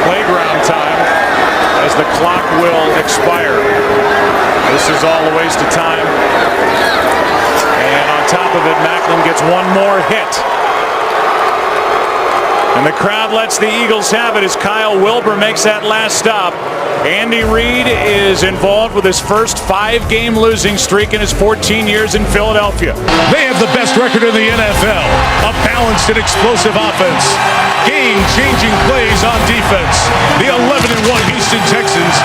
Playground time as the clock will expire. This is all a waste of time. And on top of it, Macklin gets one more hit. And the crowd lets the Eagles have it as Kyle Wilbur makes that last stop. Andy Reid is involved with his first 5-game losing streak in his 14 years in Philadelphia. They have the best record in the NFL. A balanced and explosive offense. Game-changing plays on defense. The 11-1 Houston Texans.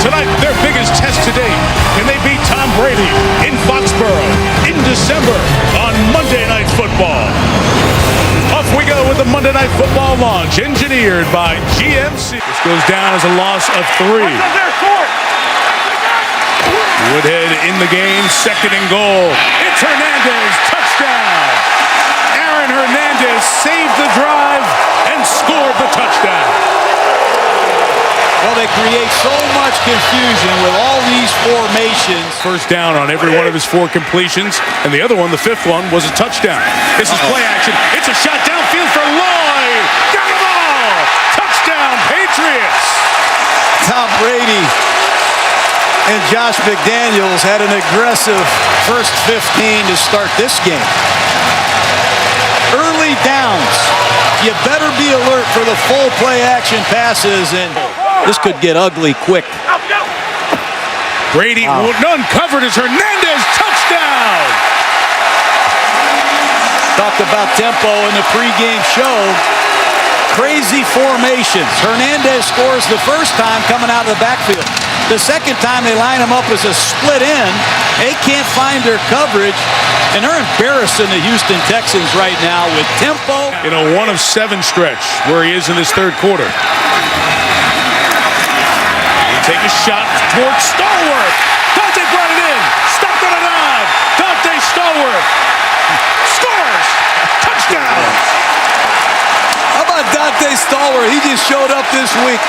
Tonight, their biggest test to date. Can they beat Tom Brady in Foxborough in December on Monday Night Football? Off we go with the Monday Night Football launch, engineered by GMC. This goes down as a loss of 3. Woodhead in the game, 2nd and goal. It's Hernandez, touchdown. Aaron Hernandez saved the drive and scored the touchdown. Well, they create so much confusion with all these formations. First down on every one of his 4 completions, and the other one, the 5th one, was a touchdown. This is play action. It's a shot downfield for Lloyd. Got the ball. Touchdown, Patriots. Tom Brady and Josh McDaniels had an aggressive first 15 to start this game. Early downs. You better be alert for the full play action passes, and this could get ugly quick. Brady uncovered as Hernandez, touchdown! Talked about tempo in the pregame show. Crazy formations. Hernandez scores the first time coming out of the backfield. The second time they line him up as a split end. They can't find their coverage, and they're embarrassing the Houston Texans right now with tempo. In a 1-of-7 stretch where he is in this third quarter. Take a shot towards Stallworth. Dante brought it in. Stopped on a dive. Dante Stallworth scores. Touchdown. How about Dante Stallworth? He just showed up this week.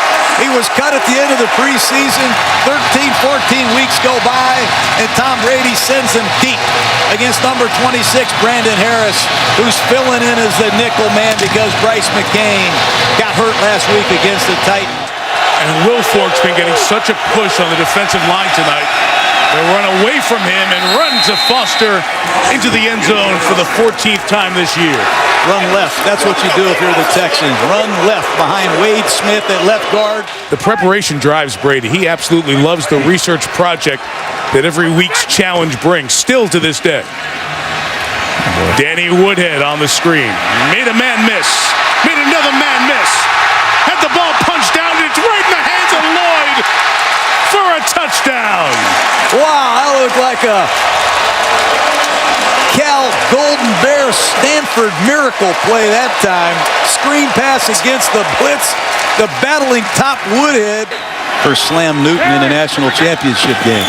He was cut at the end of the preseason. 13, 14 weeks go by, and Tom Brady sends him deep against number 26, Brandon Harris, who's filling in as the nickel man because Bryce McCain got hurt last week against the Titans. And Will Fork's been getting such a push on the defensive line tonight. They run away from him and run to Foster into the end zone for the 14th time this year. Run left. That's what you do if you're the Texans. Run left behind Wade Smith at left guard. The preparation drives Brady. He absolutely loves the research project that every week's challenge brings, still to this day. Danny Woodhead on the screen. Made a man miss. Made another man miss. Had the ball punched down. It's right in the hands of Lloyd for a touchdown. Wow, that looked like a Cal Golden Bear Stanford miracle play that time. Screen pass against the blitz. The battling top Woodhead for Slam Newton in the national championship game.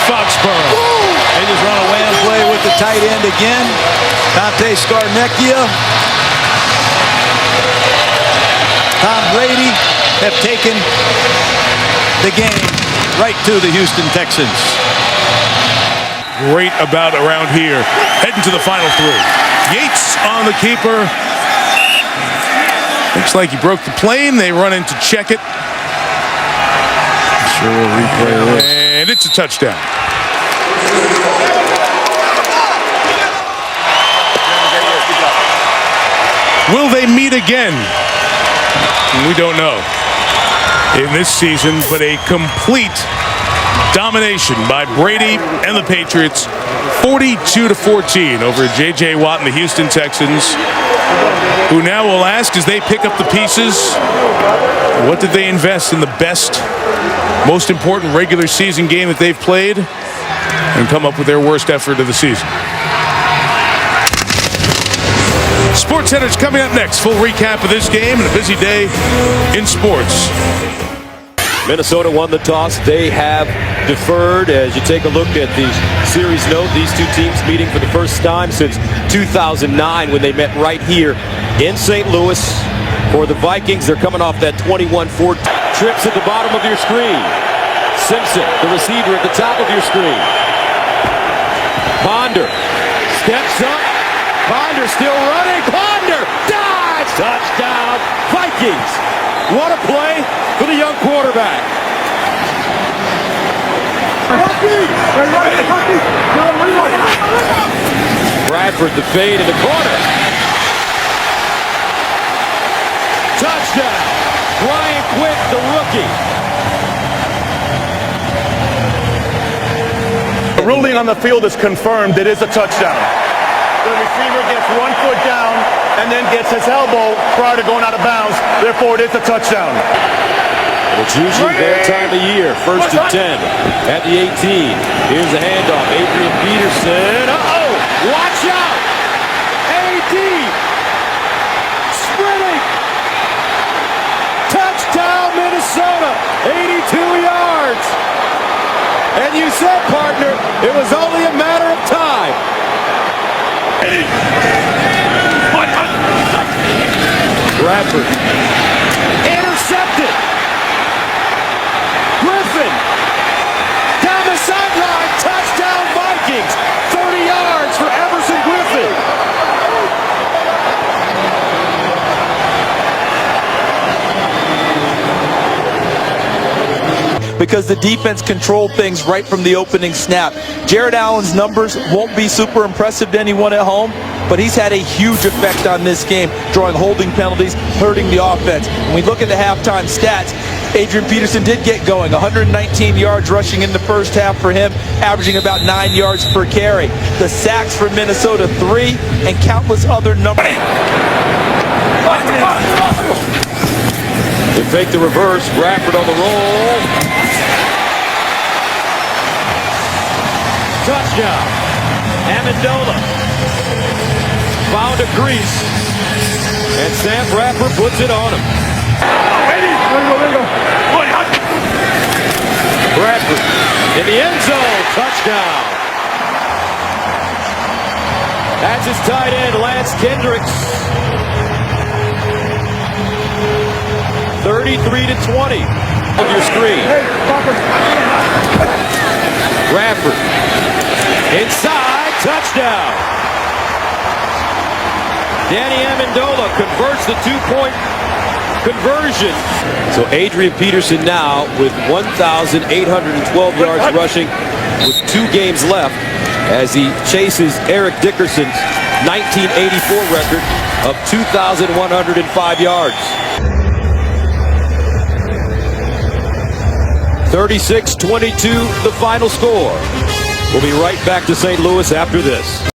Foxborough. They just run a wham play with the tight end again. Dante Scarnecchia. Tom Brady have taken the game right to the Houston Texans. Great about around here. Heading to the final three. Yates on the keeper. Looks like he broke the plane. They run in to check it. Sure will replay this. And it's a touchdown. Will they meet again? We don't know in this season, but a complete domination by Brady and the Patriots, 42-14 over J.J. Watt and the Houston Texans, who now will ask as they pick up the pieces, what did they invest in the best, most important regular season game that they've played and come up with their worst effort of the season? SportsCenter's coming up next. Full recap of this game and a busy day in sports. Minnesota won the toss. They have deferred. As you take a look at the series note, these two teams meeting for the first time since 2009 when they met right here in St. Louis. For the Vikings, they're coming off that 21-4 trips at the bottom of your screen. Simpson, the receiver at the top of your screen. Ponder steps up. Ponder still running. Ponder dives. Touchdown, Vikings. What a play for the young quarterback. Bradford the fade in the corner. Touchdown, Brian Quick, the rookie. The ruling on the field is confirmed. It is a touchdown. The receiver gets 1 foot down and then gets his elbow prior to going out of bounds. Therefore, it is a touchdown. It's usually their time of year. 1st and 10 at the 18. Here's the handoff. Adrian Peterson. Uh-oh! Watch out! A.D. sprinting. Touchdown, Minnesota. 82 yards. And you said, partner, it was only a matter of time. Bradford intercepted. Griffin down the sideline. Touchdown Vikings. 30 yards for Everson Griffin. Because the defense controlled things right from the opening snap. Jared Allen's numbers won't be super impressive to anyone at home, but he's had a huge effect on this game, drawing holding penalties, hurting the offense. When we look at the halftime stats, Adrian Peterson did get going. 119 yards rushing in the first half for him, averaging about 9 yards per carry. The sacks for Minnesota, 3, and countless other numbers. They fake the reverse. Bradford on the roll. Touchdown. Amendola found a crease, and Sam Bradford puts it on him. Bradford in the end zone. Touchdown. That's his tight end, Lance Kendricks. 33-20 on your screen. Bradford inside, touchdown. Danny Amendola converts the 2-point conversion. So Adrian Peterson now with 1,812 yards rushing with 2 games left as he chases Eric Dickerson's 1984 record of 2,105 yards. 36-22 the final score. We'll be right back to St. Louis after this.